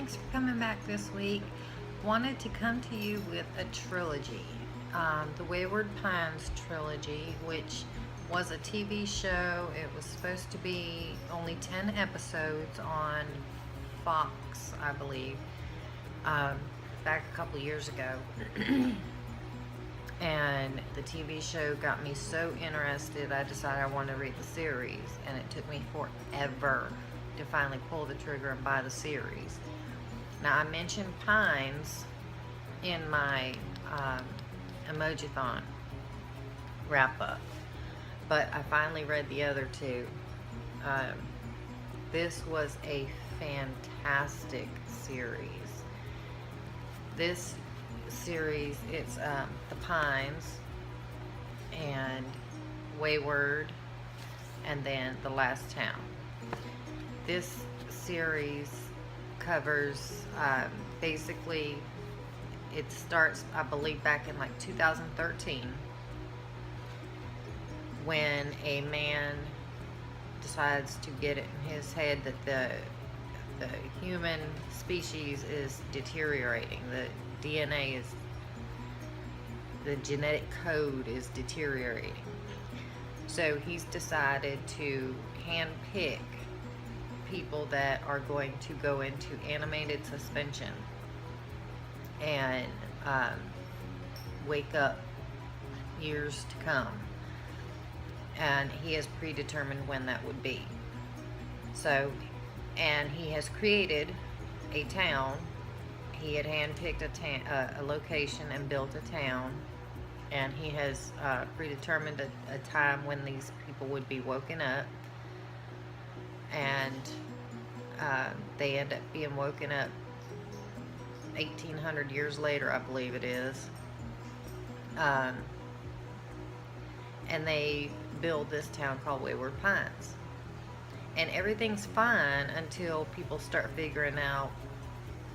thanks for coming back this week. Wanted to come to you with a trilogy, the Wayward Pines trilogy, which was a TV show. It was supposed to be only 10 episodes on Fox, I believe, back a couple years ago. And the TV show got me so interested, I decided I wanted to read the series, and it took me forever to finally pull the trigger and buy the series. Now, I mentioned Pines in my Emoji-thon wrap-up, but I finally read the other two. This was a fantastic series. This series, it's The Pines and Wayward and then The Last Town. This series covers basically, it starts, I believe, back in like 2013 when a man decides to get it in his head that the human species is deteriorating. The DNA is, the genetic code is deteriorating. So he's decided to handpick people that are going to go into animated suspension and wake up years to come. And he has predetermined when that would be. So, and he has created a town. He had handpicked a location and built a town, and he has predetermined a time when these people would be woken up, and they end up being woken up 1800 years later, I believe it is, and they build this town called Wayward Pines. And everything's fine until people start figuring out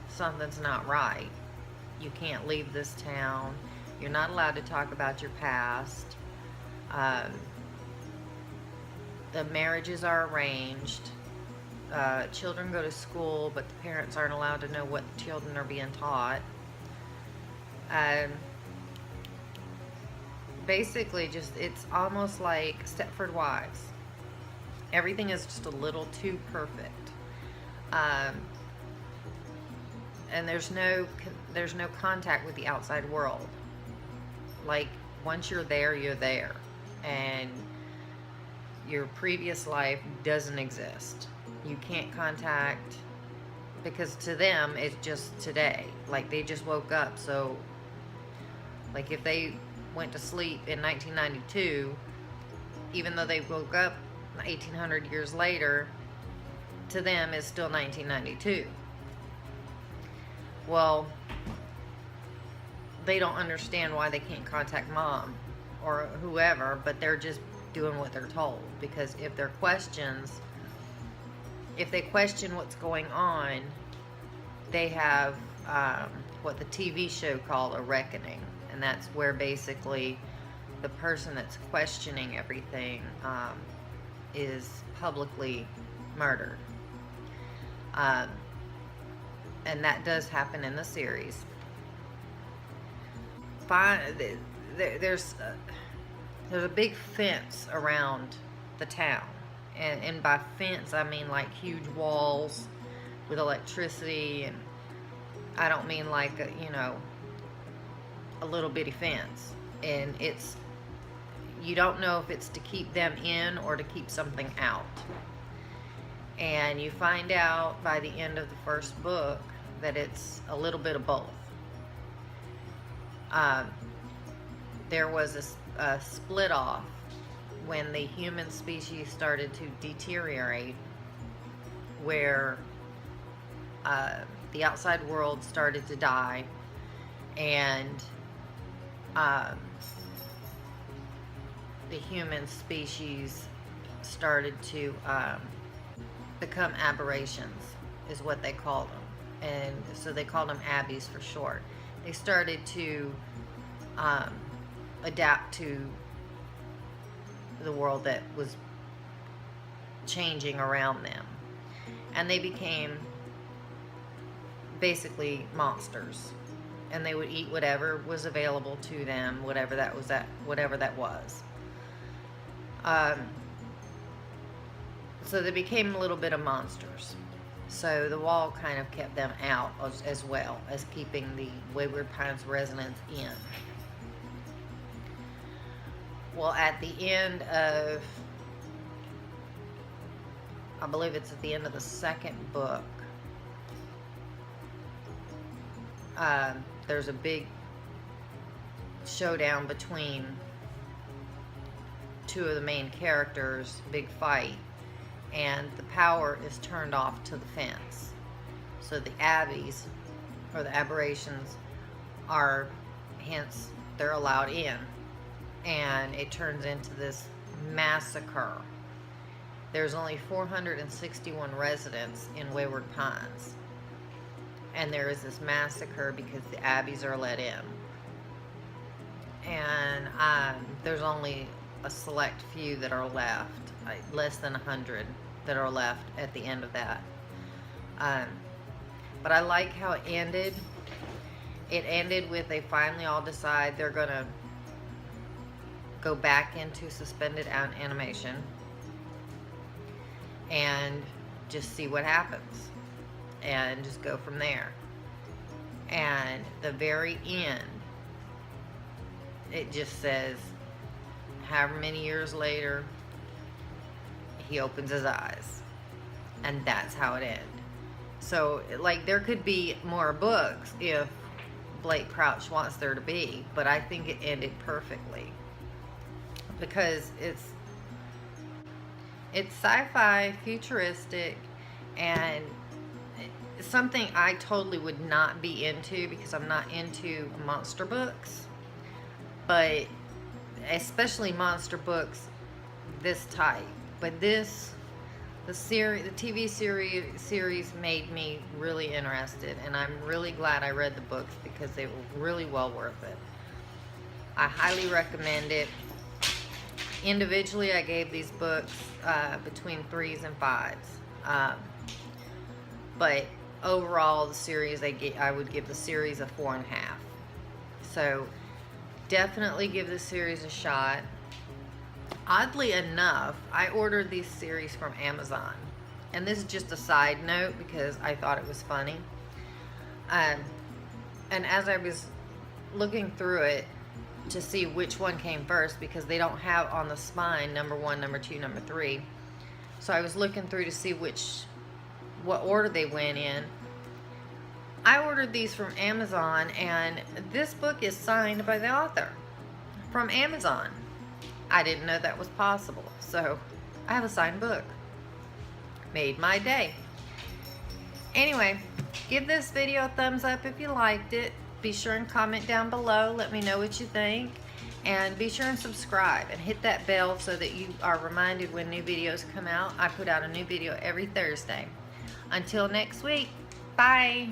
something's not right. You can't leave this town. You're not allowed to talk about your past. The marriages are arranged. Children go to school, but the parents aren't allowed to know what the children are being taught. Basically, just, it's almost like Stepford Wives. Everything is just a little too perfect. And there's no contact with the outside world. Like, once you're there, you're there. And your previous life doesn't exist. You can't contact, because to them, it's just today. Like, they just woke up, so, like, if they went to sleep in 1992, even though they woke up 1800 years later, to them it's still 1992. Well, they don't understand why they can't contact mom or whoever, but they're just doing what they're told. Because if they question what's going on, they have what the TV show called a reckoning. And that's where basically the person that's questioning everything is publicly murdered. And that does happen in the series. There's a big fence around the town. And by fence, I mean like huge walls with electricity. And I don't mean like, a little bitty fence. And you don't know if it's to keep them in or to keep something out. And you find out by the end of the first book that it's a little bit of both. There was a split off when the human species started to deteriorate, where the outside world started to die, and the human species started to become aberrations, is what they called them. And so they called them Abbeys for short. They started to adapt to the world that was changing around them. And they became basically monsters, and they would eat whatever was available to them, whatever that was. So they became a little bit of monsters. So the wall kind of kept them out as well as keeping the Wayward Pines residents in. Well, at the end of, I believe it's at the end of the second book, there's a big showdown between two of the main characters, big fight, and the power is turned off to the fence. So the abbeys, or the aberrations, are, hence, they're allowed in. And it turns into this massacre. There's only 461 residents in Wayward Pines. And there is this massacre because the abbeys are let in. And there's only a select few that are left, less than 100 that are left at the end of that. But I like how it ended. It ended with they finally all decide they're gonna go back into suspended animation and just see what happens and just go from there. And the very end, it just says, however many years later, he opens his eyes, and that's how it ends. So, like, there could be more books if Blake Crouch wants there to be, but I think it ended perfectly because it's sci-fi, futuristic, and it's something I totally would not be into because I'm not into monster books, but especially monster books this type. But the TV series made me really interested, and I'm really glad I read the books because they were really well worth it. I highly recommend it. Individually, I gave these books between 3s and 5s. But overall, the series, I would give the series a 4.5. So definitely give the series a shot. Oddly enough, I ordered these series from Amazon. And this is just a side note because I thought it was funny. And as I was looking through it to see which one came first, because they don't have on the spine number 1, number 2, number 3. So I was looking through to see what order they went in. I ordered these from Amazon, and this book is signed by the author from Amazon. I didn't know that was possible, so I have a signed book. Made my day. Anyway, give this video a thumbs up if you liked it. Be sure and comment down below. Let me know what you think. And be sure and subscribe and hit that bell so that you are reminded when new videos come out. I put out a new video every Thursday. Until next week, bye.